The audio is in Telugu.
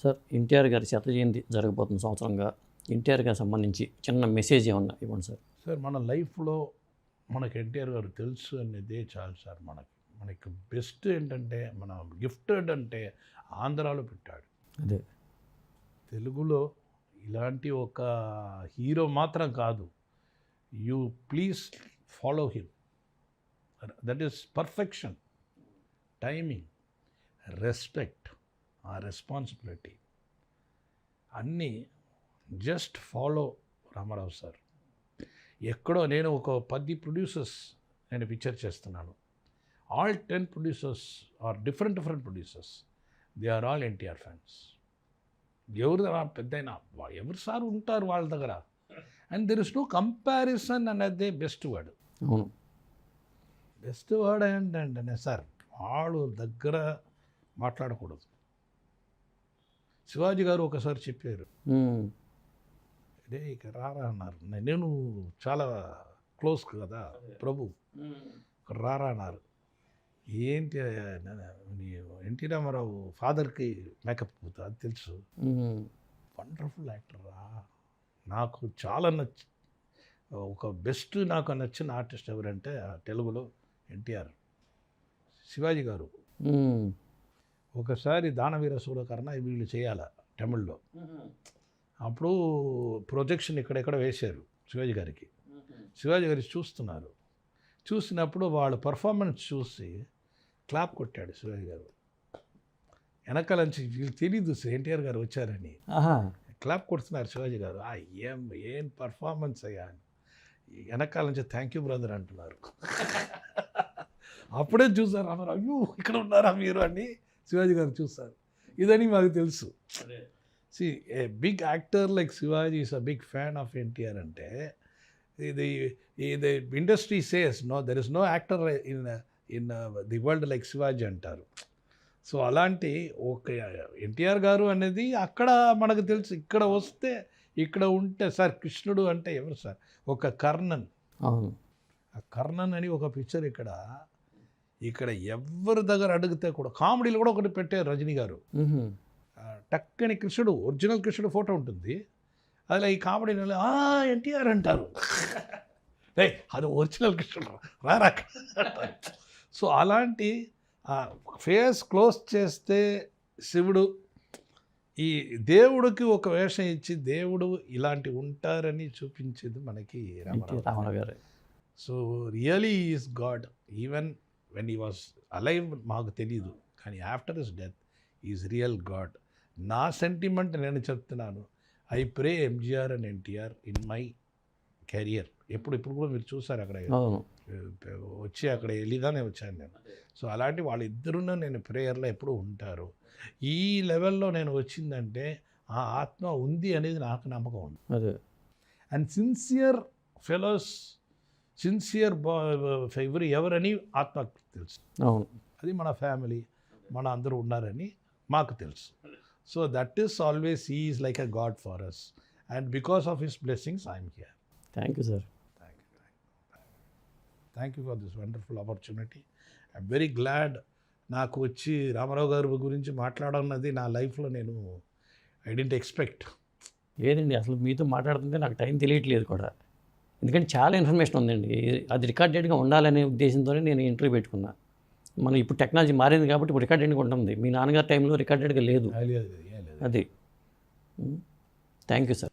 సార్ ఎన్టీఆర్ గారి శత జయంతి జరగబోతున్న సంవత్సరంగా ఎన్టీఆర్ గారికి సంబంధించి చిన్న మెసేజ్ ఏమన్నా ఇవ్వండి సార్. సార్ మన లైఫ్లో మనకు ఎన్టీఆర్ గారు తెలుసు అనేదే చాలు సార్. మనకి బెస్ట్ ఏంటంటే మన గిఫ్టెడ్ అంటే ఆంధ్రాలో పెట్టాడు. అదే తెలుగులో ఇలాంటి ఒక హీరో మాత్రం కాదు. You please follow him. That is perfection, timing, respect, ఆ రెస్పాన్సిబిలిటీ అన్నీ జస్ట్ ఫాలో రామారావు సార్. ఎక్కడో నేను ఒక 10 ప్రొడ్యూసర్స్ నేను పిక్చర్ చేస్తున్నాను. All 10 producers are different producers. They are all NTR fans. ఎవరు పెద్దయినా ఎవరు సార్ ఉంటారు వాళ్ళ దగ్గర. And there is no comparison అనేది బెస్ట్ వర్డ్. అవును, బెస్ట్ వర్డ్ ఏంటంటే సార్ వాళ్ళు దగ్గర మాట్లాడకూడదు. శివాజీ గారు ఒకసారి చెప్పారు, అదే ఇక రారా అన్నారు. నేను చాలా క్లోజ్ కదా ప్రభు, రారా అన్నారు. ఏంటి ఎన్టీ రామారావు ఫాదర్కి మేకప్ అవుతుంది అది తెలుసు. వండర్ఫుల్ యాక్టర్ రా. నాకు చాలా ఒక బెస్ట్ నాకు నచ్చిన ఆర్టిస్ట్ ఎవరంటే తెలుగులో ఎన్టీఆర్. శివాజీ గారు ఒకసారి దానవీర సూరకర్ణ వీళ్ళు చేయాల తమిళ్లో. అప్పుడు ప్రొజెక్షన్ ఇక్కడెక్కడ వేశారు శివాజీ గారికి. శివాజీ గారికి చూస్తున్నారు. చూసినప్పుడు వాళ్ళ పర్ఫార్మెన్స్ చూసి క్లాప్ కొట్టాడు శివాజీ గారు. వెనకాల నుంచి వీళ్ళు తెలీదు ఎన్టీఆర్ గారు వచ్చారని క్లాప్ కొడుతున్నారు శివాజీ గారు. ఏం పర్ఫార్మెన్స్ అయ్యా అని. వెనకాల నుంచి థ్యాంక్ యూ బ్రదర్ అంటున్నారు. అప్పుడే చూసారు అన్నారు, అయ్యో ఇక్కడ ఉన్నారా మీరు అని శివాజీ గారు చూస్తారు. ఇదని మాకు తెలుసు. See a big actor like Shivaji is a big fan of NTR అంటే ఇది industry says no there is no actor in the world like Shivaji అంటారు. సో అలాంటి ఒక ఎన్టీఆర్ గారు అనేది అక్కడ మనకు తెలుసు. ఇక్కడ వస్తే ఇక్కడ ఉంటే సార్ కృష్ణుడు అంటే ఎవరు సార్? ఒక కర్ణన్. అవును, ఆ కర్ణన్ అని ఒక పిక్చర్ ఇక్కడ ఎవరి దగ్గర అడిగితే కూడా కామెడీలు కూడా ఒకటి పెట్టారు రజనీ గారు. టక్కని కృష్ణుడు ఒరిజినల్ కృష్ణుడు ఫోటో ఉంటుంది. అదిలా ఈ కామెడీ ఎన్టీఆర్ అంటారు. అది ఒరిజినల్ కృష్ణుడు రారా. సో అలాంటి ఫేస్ క్లోజ్ చేస్తే శివుడు ఈ దేవుడికి ఒక వేషం ఇచ్చి దేవుడు ఇలాంటి ఉంటారని చూపించేది మనకి రామారావు గారు. So really is God. Even when he was alive మాకు తెలీదు, కానీ after his death is real God. నా సెంటిమెంట్ నేను చెప్తున్నాను. I pray MGR and NTR in my career. ఇప్పుడు కూడా మీరు చూసారు అక్కడ వచ్చి అక్కడ వెళ్ళిదానే వచ్చాను నేను. సో అలాంటి వాళ్ళిద్దరున్న నేను ప్రేయర్లో ఎప్పుడు ఉంటారు. ఈ లెవెల్లో నేను వచ్చిందంటే ఆ ఆత్మ ఉంది అనేది నాకు నమ్మకం ఉంది. అదే అండ్ సిన్సియర్ ఫెలోస్, సిన్సియర్ ఎవరని ఆత్మకు తెలుసు. అవును, అది మన ఫ్యామిలీ మన అందరూ ఉన్నారని మాకు తెలుసు. So that is always he is like a god for us. And because of his blessings I'm here. Thank you sir. Thank you for this wonderful opportunity. I'm very glad. నాకు వచ్చి రామారావు గారి గురించి మాట్లాడన్నది నా లైఫ్లో నేను ఐ డెంట్ ఎక్స్పెక్ట్. లేదండి, అసలు మీతో మాట్లాడుతుంటే నాకు టైం తెలియట్లేదు కూడా. ఎందుకంటే చాలా ఇన్ఫర్మేషన్ ఉందండి. అది రికార్డెడ్గా ఉండాలనే ఉద్దేశంతోనే నేను ఇంటర్వ్యూ పెట్టుకున్నా. మనం ఇప్పుడు టెక్నాలజీ మారింది కాబట్టి ఇప్పుడు రికార్డెడ్గా ఉంటుంది. మీ నాన్నగారి టైంలో రికార్డెడ్గా లేదు. అది థ్యాంక్ యూ సార్.